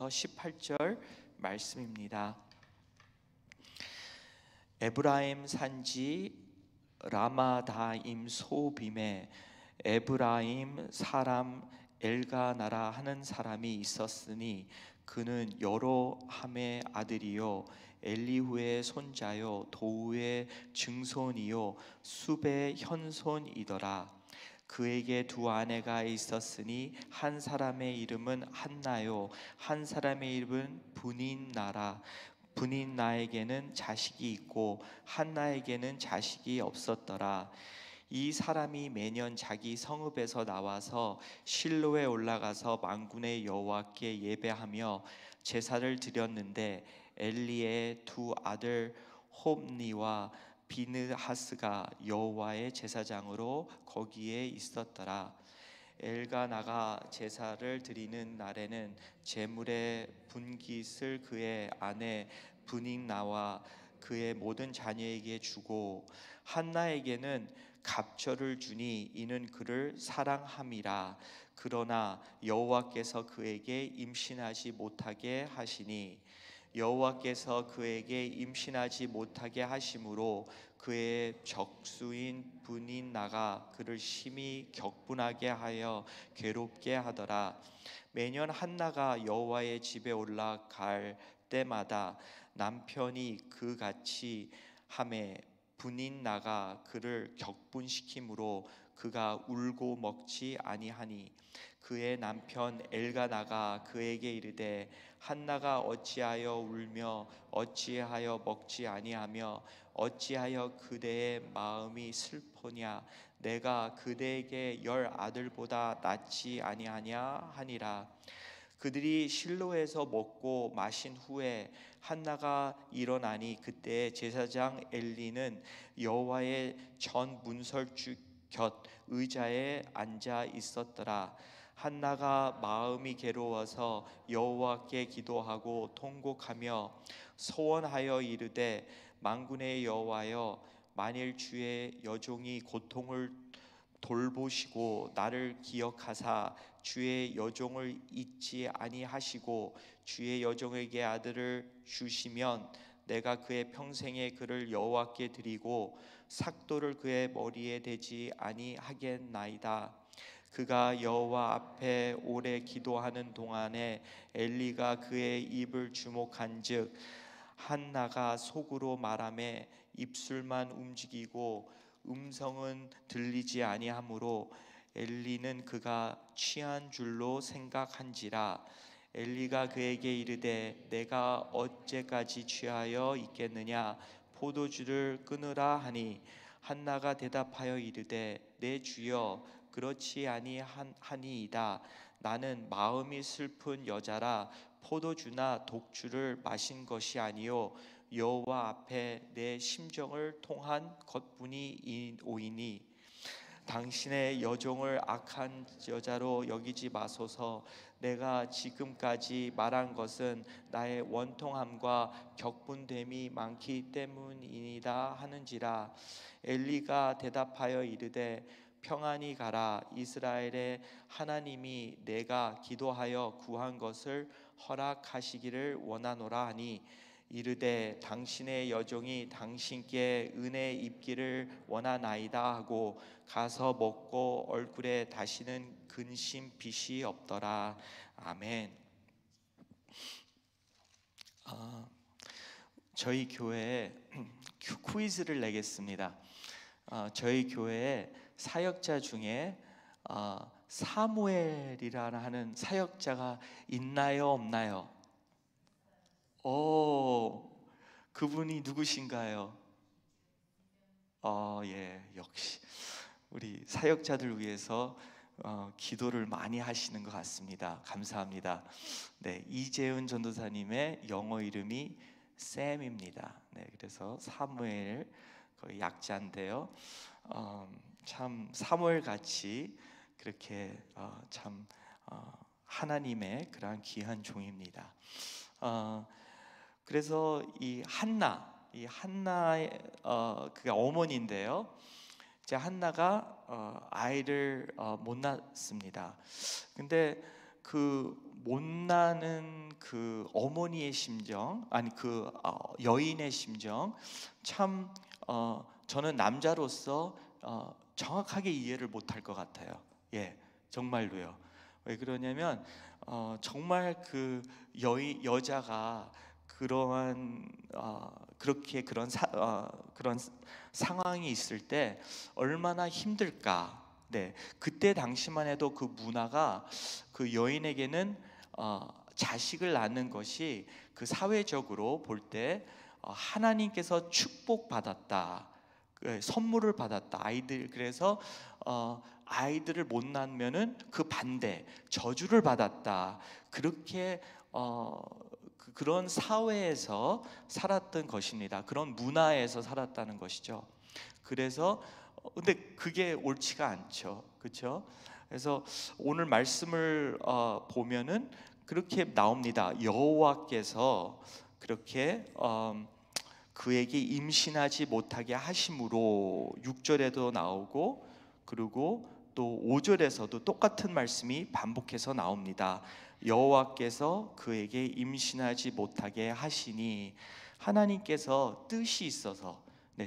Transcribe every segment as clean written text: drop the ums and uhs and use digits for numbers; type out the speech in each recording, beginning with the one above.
1절부터 18절 말씀입니다. 에브라임 산지 라마다임 소빔에 에브라임 사람 엘가나라 하는 사람이 있었으니 그는 여로함의 아들이요 엘리후의 손자요 도우의 증손이요 숲의 현손이더라. 그에게 두 아내가 있었으니 한 사람의 이름은 한나요 한 사람의 이름은 브닌나라. 브닌나에게는 자식이 있고 한나에게는 자식이 없었더라. 이 사람이 매년 자기 성읍에서 나와서 실로에 올라가서 만군의 여호와께 예배하며 제사를 드렸는데 엘리의 두 아들 홉니와 비느하스가 여호와의 제사장으로 거기에 있었더라. 엘가나가 제사를 드리는 날에는 제물의 분깃을 그의 아내 브닉나와 그의 모든 자녀에게 주고 한나에게는 갑절을 주니 이는 그를 사랑함이라. 그러나 여호와께서 그에게 임신하지 못하게 하시니 여호와께서 그에게 임신하지 못하게 하심으로 그의 적수인 브닌나가 그를 심히 격분하게 하여 괴롭게 하더라. 매년 한나가 여호와의 집에 올라갈 때마다 남편이 그같이 하매 브닌나가 그를 격분시키므로 그가 울고 먹지 아니하니 그의 남편 엘가나가 그에게 이르되 한나가 어찌하여 울며 어찌하여 먹지 아니하며 어찌하여 그대의 마음이 슬퍼냐 내가 그대에게 10 아들보다 낫지 아니하냐 하니라. 그들이 실로에서 먹고 마신 후에 한나가 일어나니 그때 제사장 엘리는 여호와의 전 문설주 곁 의자에 앉아 있었더라. 한나가 마음이 괴로워서 여호와께 기도하고 통곡하며 소원하여 이르되 만군의 여호와여 만일 주의 여종이 고통을 돌보시고 나를 기억하사 주의 여종을 잊지 아니하시고 주의 여종에게 아들을 주시면 내가 그의 평생에 그를 여호와께 드리고 삭도를 그의 머리에 대지 아니하겠나이다. 그가 여호와 앞에 오래 기도하는 동안에 엘리가 그의 입을 주목한즉 한나가 속으로 말하매 입술만 움직이고 음성은 들리지 아니하므로 엘리는 그가 취한 줄로 생각한지라. 엘리가 그에게 이르되 내가 어째까지 취하여 있겠느냐 포도주를 끊으라 하니 한나가 대답하여 이르되 내 주여 그렇지 아니하니이다. 나는 마음이 슬픈 여자라 포도주나 독주를 마신 것이 아니요 여호와 앞에 내 심정을 통한 것뿐이오이니 당신의 여종을 악한 여자로 여기지 마소서. 내가 지금까지 말한 것은 나의 원통함과 격분됨이 많기 때문이니이다 하는지라. 엘리가 대답하여 이르되 평안히 가라. 이스라엘의 하나님이 내가 기도하여 구한 것을 허락하시기를 원하노라 하니 이르되 당신의 여종이 당신께 은혜 입기를 원하나이다 하고 가서 먹고 얼굴에 다시는 근심 빛이 없더라. 아멘. 저희 교회에 퀴즈를 내겠습니다. 저희 교회에 사역자 중에 사무엘이라는 하는 사역자가 있나요 없나요? 그분이 누구신가요? 예, 역시 우리 사역자들 위해서 기도를 많이 하시는 것 같습니다. 감사합니다. 네, 이재은 전도사님의 영어 이름이 샘입니다. 네, 그래서 사무엘 거의 약자인데요. 참 사무엘 같이 그렇게 참 하나님의 그러한 귀한 종입니다. 그래서 이 한나의 그게 어머니인데요. 이제 한나가 아이를 못 낳습니다. 근데 그 못나는 그 어머니의 심정, 아니 그 여인의 심정, 참 저는 남자로서 정확하게 이해를 못할 것 같아요. 예, 정말로요. 왜 그러냐면 정말 그 여자가 그러한 그렇게 그런 상황이 있을 때 얼마나 힘들까. 네, 그때 당시만 해도 그 문화가 그 여인에게는 자식을 낳는 것이 그 사회적으로 볼 때 하나님께서 축복받았다, 선물을 받았다. 아이들, 그래서 아이들을 못 낳으면은 그 반대 저주를 받았다. 그렇게 그런 사회에서 살았던 것입니다. 그런 문화에서 살았다는 것이죠. 그래서 근데 그게 옳지가 않죠, 그렇죠? 그래서 오늘 말씀을 보면은 그렇게 나옵니다. 여호와께서 그렇게 그에게 임신하지 못하게 하심으로 6절에도 나오고, 그리고 또 5절에서도 똑같은 말씀이 반복해서 나옵니다. 여호와께서 그에게 임신하지 못하게 하시니, 하나님께서 뜻이 있어서,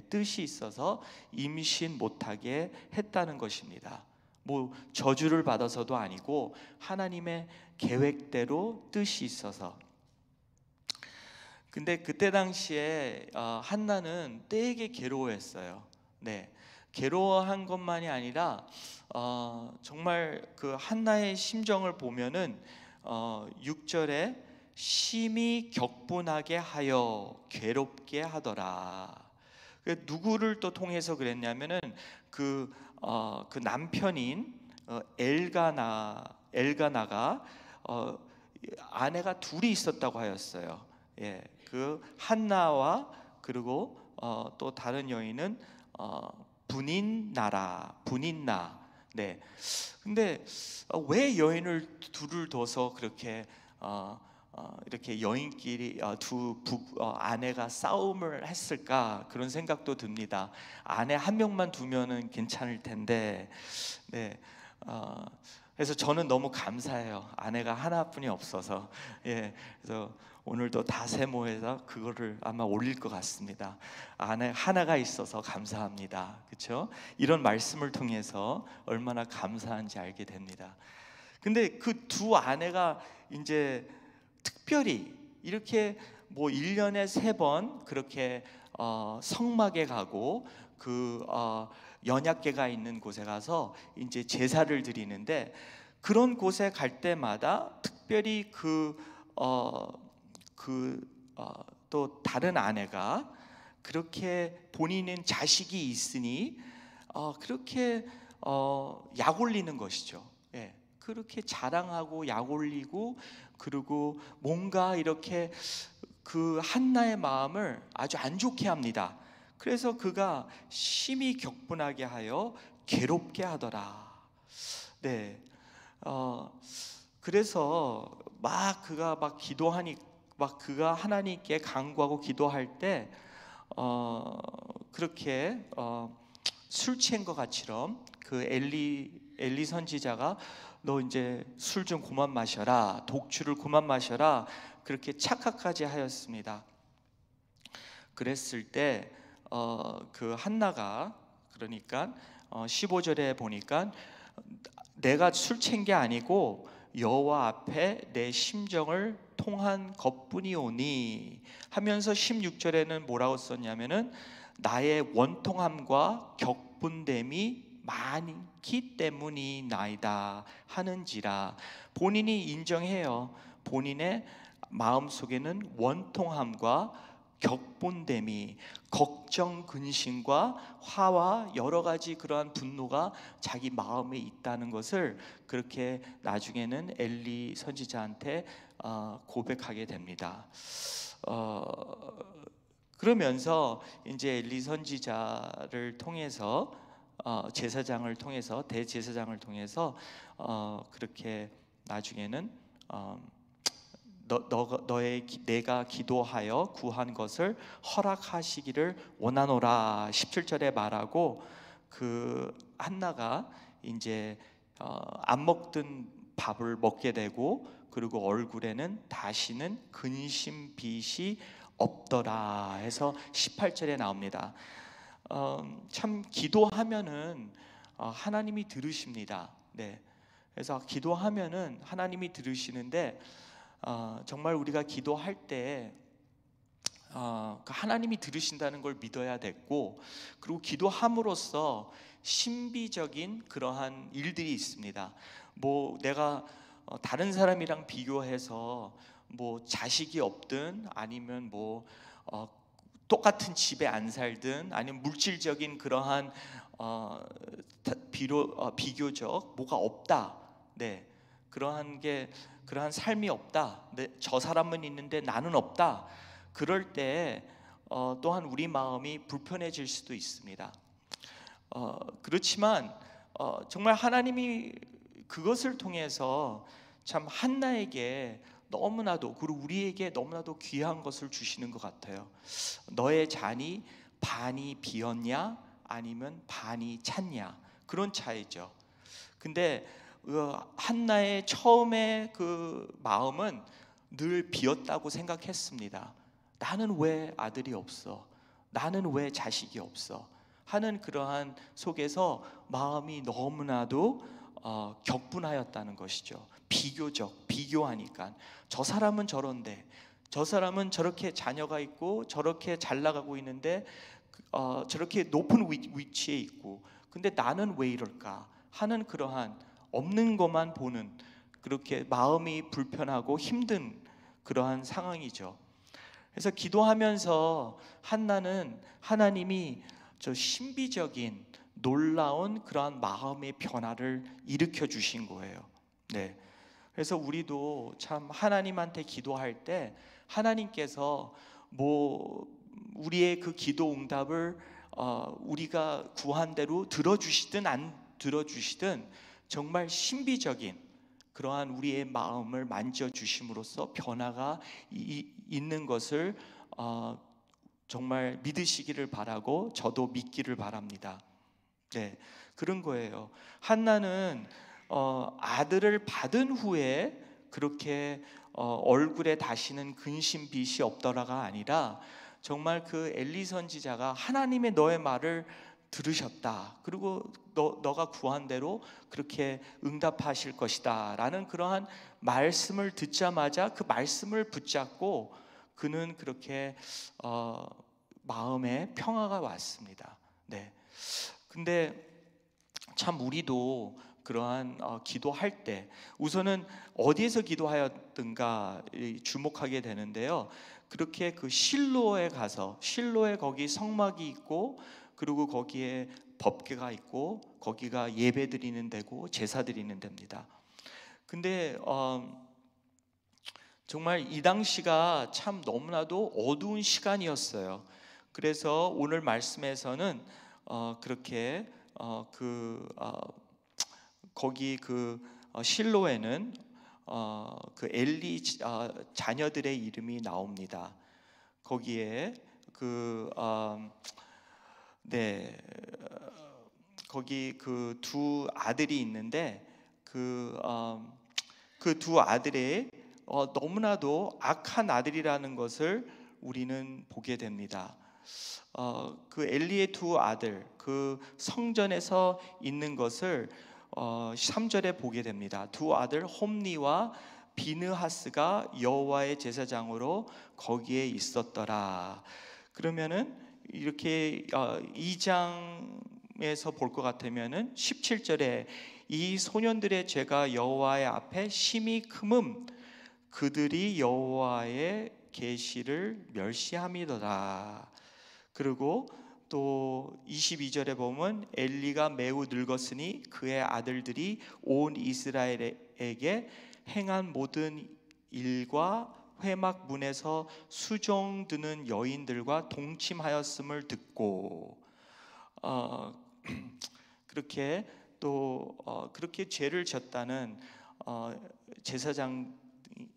뜻이 있어서 임신 못하게 했다는 것입니다. 뭐 저주를 받아서도 아니고 하나님의 계획대로 뜻이 있어서. 근데 그때 당시에 한나는 되게 괴로워했어요. 네, 괴로워한 것만이 아니라 정말 그 한나의 심정을 보면은 6절에 심히 격분하게 하여 괴롭게 하더라. 누구를 또 통해서 그랬냐면은 그 남편인 엘가나가 아내가 둘이 있었다고 하였어요. 예, 그 한나와, 그리고 또 다른 여인은 분인나. 네. 근데 왜 여인을 둘을 둬서 그렇게 이렇게 여인끼리 아내가 싸움을 했을까, 그런 생각도 듭니다. 아내 한 명만 두면은 괜찮을 텐데. 네. 그래서 저는 너무 감사해요. 아내가 하나뿐이 없어서. 예. 그래서 오늘도 다세모에서 그거를 아마 올릴 것 같습니다. 아내 하나가 있어서 감사합니다. 그렇죠? 이런 말씀을 통해서 얼마나 감사한지 알게 됩니다. 근데 그 두 아내가 이제 특별히 이렇게 뭐 1년에 3번 그렇게 성막에 가고 그 연약궤가 있는 곳에 가서 이제 제사를 드리는데, 그런 곳에 갈 때마다 특별히 또 다른 아내가 그렇게 본인은 자식이 있으니 그렇게 약 올리는 것이죠. 예, 그렇게 자랑하고 약 올리고, 그리고 뭔가 이렇게 그 한나의 마음을 아주 안 좋게 합니다. 그래서 그가 심히 격분하게 하여 괴롭게 하더라. 네, 그래서 그가 기도하니, 그가 하나님께 간구하고 기도할 때 그렇게 술 취한 것 같이럼 그 엘리 선지자가 너 이제 술 좀 그만 마셔라, 독주를 그만 마셔라, 그렇게 착각까지 하였습니다. 그랬을 때 그 한나가, 그러니까 15절에 보니까 내가 술 취한 게 아니고 여호와 앞에 내 심정을 통한 것뿐이오니 하면서 16절에는 뭐라고 썼냐면은 나의 원통함과 격분됨이 많기 때문이나이다 하는지라. 본인이 인정해요. 본인의 마음속에는 원통함과 격분됨이, 걱정, 근심과 화와 여러 가지 그러한 분노가 자기 마음에 있다는 것을 그렇게 나중에는 엘리 선지자한테 고백하게 됩니다. 그러면서 이제 엘리 선지자를 통해서 제사장을 통해서, 대제사장을 통해서 그렇게 나중에는 내가 기도하여 구한 것을 허락하시기를 원하노라 17절에 말하고, 그 한나가 이제 안 먹던 밥을 먹게 되고 그리고 얼굴에는 다시는 근심빛이 없더라 해서 18절에 나옵니다. 참 기도하면은 하나님이 들으십니다. 네. 그래서 기도하면은 하나님이 들으시는데 정말 우리가 기도할 때 하나님이 들으신다는 걸 믿어야 됐고, 그리고 기도함으로써 신비적인 그러한 일들이 있습니다. 뭐 내가 다른 사람이랑 비교해서 뭐 자식이 없든 아니면 뭐 똑같은 집에 안 살든 아니면 물질적인 그러한 비교적 뭐가 없다. 네, 그러한 삶이 없다. 네, 저 사람은 있는데 나는 없다. 그럴 때 또한 우리 마음이 불편해질 수도 있습니다. 그렇지만 정말 하나님이 그것을 통해서 참 한나에게 너무나도, 그리고 우리에게 너무나도 귀한 것을 주시는 것 같아요. 너의 잔이 반이 비었냐 아니면 반이 찼냐, 그런 차이죠. 근데 한나의 처음에 그 마음은 늘 비었다고 생각했습니다. 나는 왜 아들이 없어? 나는 왜 자식이 없어? 하는 그러한 속에서 마음이 너무나도 격분하였다는 것이죠. 비교하니까 저 사람은 저런데, 저 사람은 저렇게 자녀가 있고 저렇게 잘 나가고 있는데 저렇게 높은 위치에 있고, 근데 나는 왜 이럴까 하는 그러한 없는 것만 보는, 그렇게 마음이 불편하고 힘든 그러한 상황이죠. 그래서 기도하면서 한나는 하나님이 저 신비적인 놀라운 그러한 마음의 변화를 일으켜 주신 거예요. 네. 그래서 우리도 참 하나님한테 기도할 때 하나님께서 뭐 우리의 그 기도 응답을 우리가 구한 대로 들어주시든 안 들어주시든 정말 신비적인 그러한 우리의 마음을 만져주심으로써 변화가 있는 것을 정말 믿으시기를 바라고 저도 믿기를 바랍니다. 네, 그런 거예요. 한나는 아들을 받은 후에 그렇게 얼굴에 다시는 근심빛이 없더라가 아니라 정말 그 엘리 선지자가 하나님의 너의 말을 들으셨다, 그리고 너가 구한 대로 그렇게 응답하실 것이다 라는 그러한 말씀을 듣자마자 그 말씀을 붙잡고 그는 그렇게 마음에 평화가 왔습니다. 네. 근데 참 우리도 그러한 기도할 때 우선은 어디에서 기도하였든가 주목하게 되는데요. 그렇게 그 실로에 가서, 실로에 거기 성막이 있고 그리고 거기에 법궤가 있고 거기가 예배 드리는 데고 제사 드리는 데입니다. 근데 정말 이 당시가 참 너무나도 어두운 시간이었어요. 그래서 오늘 말씀에서는 그렇게 거기 그 실로에는 그 엘리 자녀들의 이름이 나옵니다. 거기에 거기 그 두 아들이 있는데 그 두 아들의 너무나도 악한 아들이라는 것을 우리는 보게 됩니다. 그 엘리의 두 아들, 그 성전에서 있는 것을 3절에 보게 됩니다. 두 아들 홈니와 비느하스가 여호와의 제사장으로 거기에 있었더라. 그러면은 이렇게 2장에서 볼 것 같으면은 17절에 이 소년들의 죄가 여호와의 앞에 심히 크음 그들이 여호와의 계시를 멸시함이더라. 그리고 또 22절에 보면 엘리가 매우 늙었으니 그의 아들들이 온 이스라엘에게 행한 모든 일과 회막 문에서 수종 드는 여인들과 동침하였음을 듣고 그렇게 또 그렇게 죄를 졌다는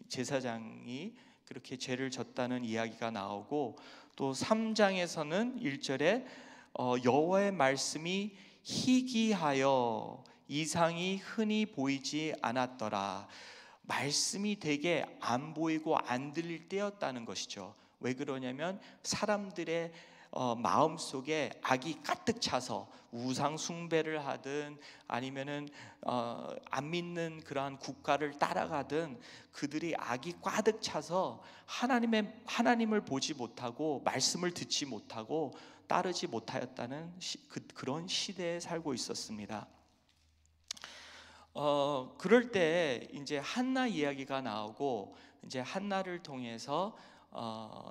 제사장이 그렇게 죄를 졌다는 이야기가 나오고, 또 3장에서는 1절에 여호와의 말씀이 희귀하여 이상이 흔히 보이지 않았더라. 말씀이 되게 안 보이고 안 들릴 때였다는 것이죠. 왜 그러냐면 사람들의 마음속에 악이 가득 차서 우상 숭배를 하든 아니면은 안 믿는 그러한 국가를 따라가든 그들이 악이 가득 차서 하나님을 보지 못하고 말씀을 듣지 못하고 따르지 못하였다는 그런 시대에 살고 있었습니다. 그럴 때 이제 한나 이야기가 나오고 이제 한나를 통해서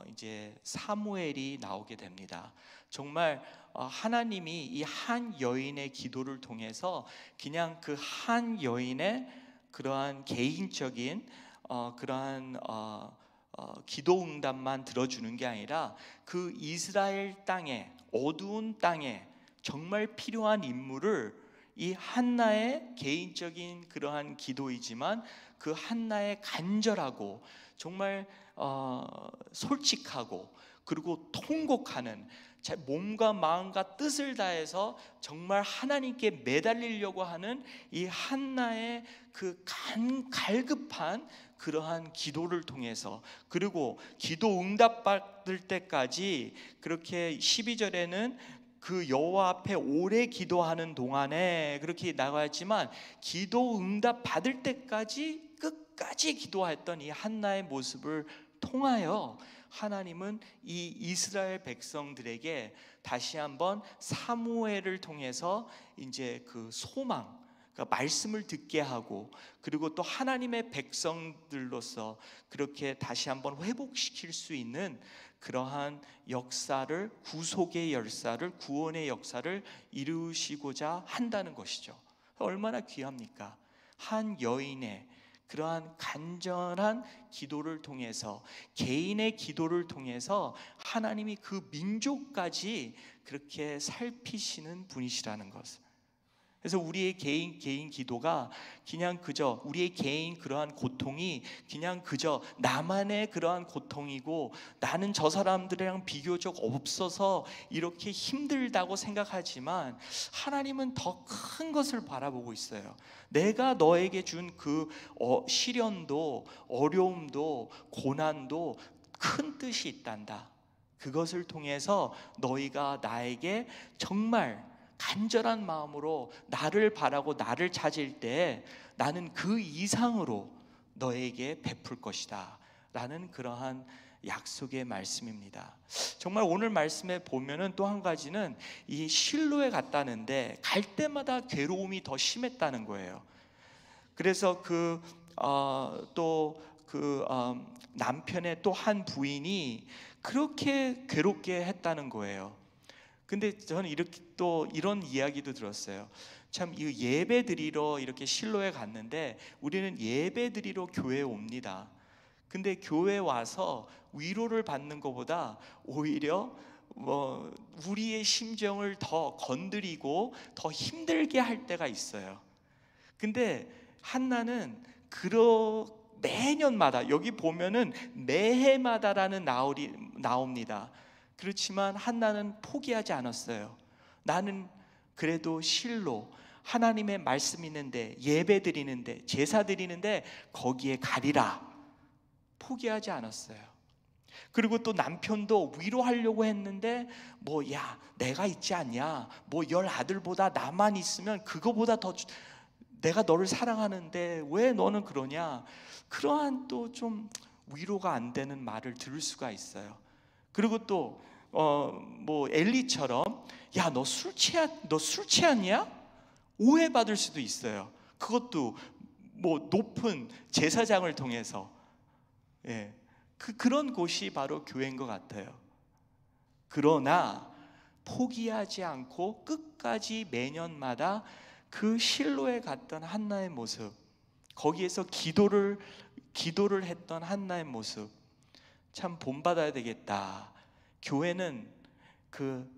이제 사무엘이 나오게 됩니다. 정말 하나님이 이 한 여인의 기도를 통해서 그냥 그 한 여인의 그러한 개인적인 그러한 기도 응답만 들어주는 게 아니라 그 이스라엘 땅에, 어두운 땅에 정말 필요한 인물을 이 한나의 개인적인 그러한 기도이지만 그 한나의 간절하고 정말 솔직하고 그리고 통곡하는 제 몸과 마음과 뜻을 다해서 정말 하나님께 매달리려고 하는 이 한나의 그 갈급한 그러한 기도를 통해서, 그리고 기도 응답받을 때까지 그렇게 12절에는 그 여호와 앞에 오래 기도하는 동안에 그렇게 나가지만 기도 응답 받을 때까지 끝까지 기도했던 이 한나의 모습을 통하여 하나님은 이 이스라엘 백성들에게 다시 한번 사무엘을 통해서 이제 그 소망, 그러니까 말씀을 듣게 하고 그리고 또 하나님의 백성들로서 그렇게 다시 한번 회복시킬 수 있는 그러한 역사를, 구속의 역사를, 구원의 역사를 이루시고자 한다는 것이죠. 얼마나 귀합니까? 한 여인의 그러한 간절한 기도를 통해서, 개인의 기도를 통해서 하나님이 그 민족까지 그렇게 살피시는 분이시라는 것을. 그래서 우리의 개인 기도가 그냥 그저 우리의 개인 그러한 고통이 그냥 그저 나만의 그러한 고통이고 나는 저 사람들이랑 비교적 없어서 이렇게 힘들다고 생각하지만 하나님은 더 큰 것을 바라보고 있어요. 내가 너에게 준 그 시련도 어려움도 고난도 큰 뜻이 있단다. 그것을 통해서 너희가 나에게 정말 간절한 마음으로 나를 바라고 나를 찾을 때 나는 그 이상으로 너에게 베풀 것이다 라는 그러한 약속의 말씀입니다. 정말 오늘 말씀에 보면은 또 한 가지는 이 실로에 갔다는데 갈 때마다 괴로움이 더 심했다는 거예요. 그래서 남편의 또 한 부인이 그렇게 괴롭게 했다는 거예요. 근데 저는 이렇게 또 이런 이야기도 들었어요. 참 이 예배 드리러 이렇게 실로에 갔는데 우리는 예배 드리러 교회에 옵니다. 근데 교회에 와서 위로를 받는 것보다 오히려 우리의 심정을 더 건드리고 더 힘들게 할 때가 있어요. 근데 한나는 매년마다, 여기 보면은 매해마다라는 나옵니다. 그렇지만 한나는 포기하지 않았어요. 나는 그래도 실로 하나님의 말씀 있는데, 예배 드리는데, 제사 드리는데 거기에 가리라. 포기하지 않았어요. 그리고 또 남편도 위로하려고 했는데 야 내가 있지 않냐, 10 아들보다 나만 있으면 그거보다 더 내가 너를 사랑하는데 왜 너는 그러냐, 그러한 또 좀 위로가 안 되는 말을 들을 수가 있어요. 그리고 또 엘리처럼 야 너 술 취했냐? 오해받을 수도 있어요. 그것도 높은 제사장을 통해서. 그런 곳이 바로 교회인 것 같아요. 그러나 포기하지 않고 끝까지 매년마다 그 실로에 갔던 한나의 모습, 거기에서 기도를 했던 한나의 모습, 참 본받아야 되겠다. 교회는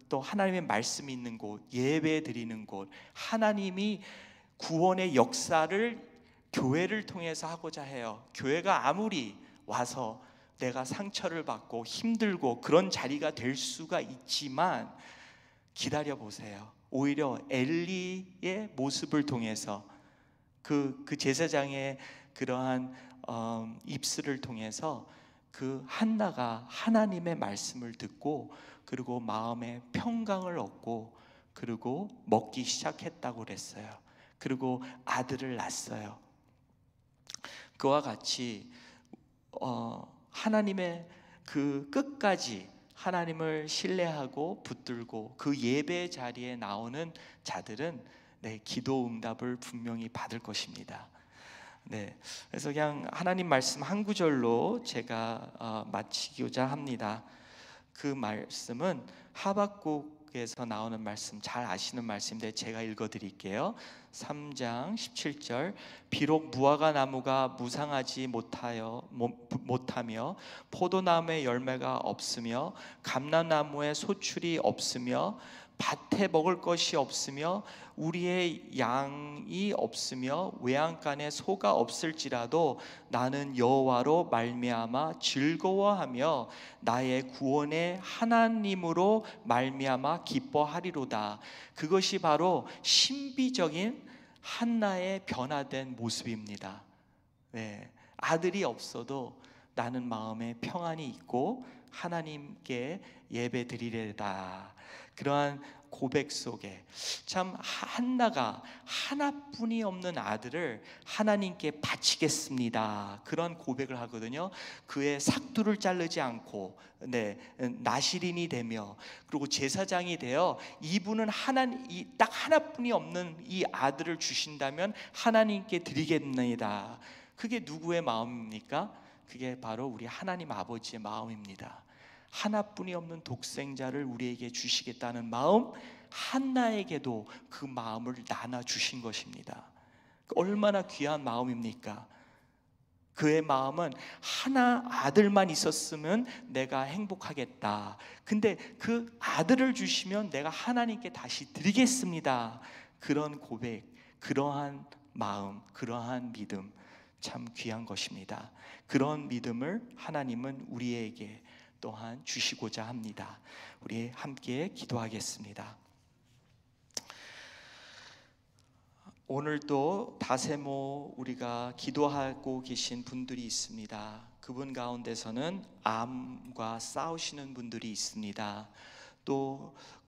또 하나님의 말씀이 있는 곳, 예배 드리는 곳, 하나님이 구원의 역사를 교회를 통해서 하고자 해요. 교회가 아무리 와서 내가 상처를 받고 힘들고 그런 자리가 될 수가 있지만 기다려 보세요. 오히려 엘리의 모습을 통해서 그 제사장의 그러한 입술을 통해서 그 한나가 하나님의 말씀을 듣고 그리고 마음의 평강을 얻고 그리고 먹기 시작했다고 그랬어요. 그리고 아들을 낳았어요. 그와 같이 하나님의 그 끝까지 하나님을 신뢰하고 붙들고 그 예배 자리에 나오는 자들은 기도 응답을 분명히 받을 것입니다. 그래서 그냥 하나님 말씀 한 구절로 제가 마치고자 합니다. 그 말씀은 하박국에서 나오는 말씀, 잘 아시는 말씀인데 제가 읽어드릴게요. 3장 17절, 비록 무화과 나무가 무성하지 못하며 포도나무에 열매가 없으며 감람나무에 소출이 없으며 밭에 먹을 것이 없으며 우리의 양이 없으며 외양간에 소가 없을지라도 나는 여호와로 말미암아 즐거워하며 나의 구원의 하나님으로 말미암아 기뻐하리로다. 그것이 바로 신비적인 한나의 변화된 모습입니다. 아들이 없어도 나는 마음에 평안이 있고 하나님께 예배 드리리다. 그러한 고백 속에 참 한나가 하나뿐이 없는 아들을 하나님께 바치겠습니다, 그런 고백을 하거든요. 그의 삭두를 자르지 않고 나실인이 되며 그리고 제사장이 되어 이분은 딱 하나뿐이 없는 이 아들을 주신다면 하나님께 드리겠습니다. 그게 누구의 마음입니까? 그게 바로 우리 하나님 아버지의 마음입니다. 하나뿐이 없는 독생자를 우리에게 주시겠다는 마음, 한나에게도 그 마음을 나눠주신 것입니다. 얼마나 귀한 마음입니까? 그의 마음은 하나 아들만 있었으면 내가 행복하겠다. 근데 그 아들을 주시면 내가 하나님께 다시 드리겠습니다. 그런 고백, 그러한 마음, 그러한 믿음 참 귀한 것입니다. 그런 믿음을 하나님은 우리에게 또한 주시고자 합니다. 우리 함께 기도하겠습니다. 오늘도 다세모 우리가 기도하고 계신 분들이 있습니다. 그분 가운데서는 암과 싸우시는 분들이 있습니다. 또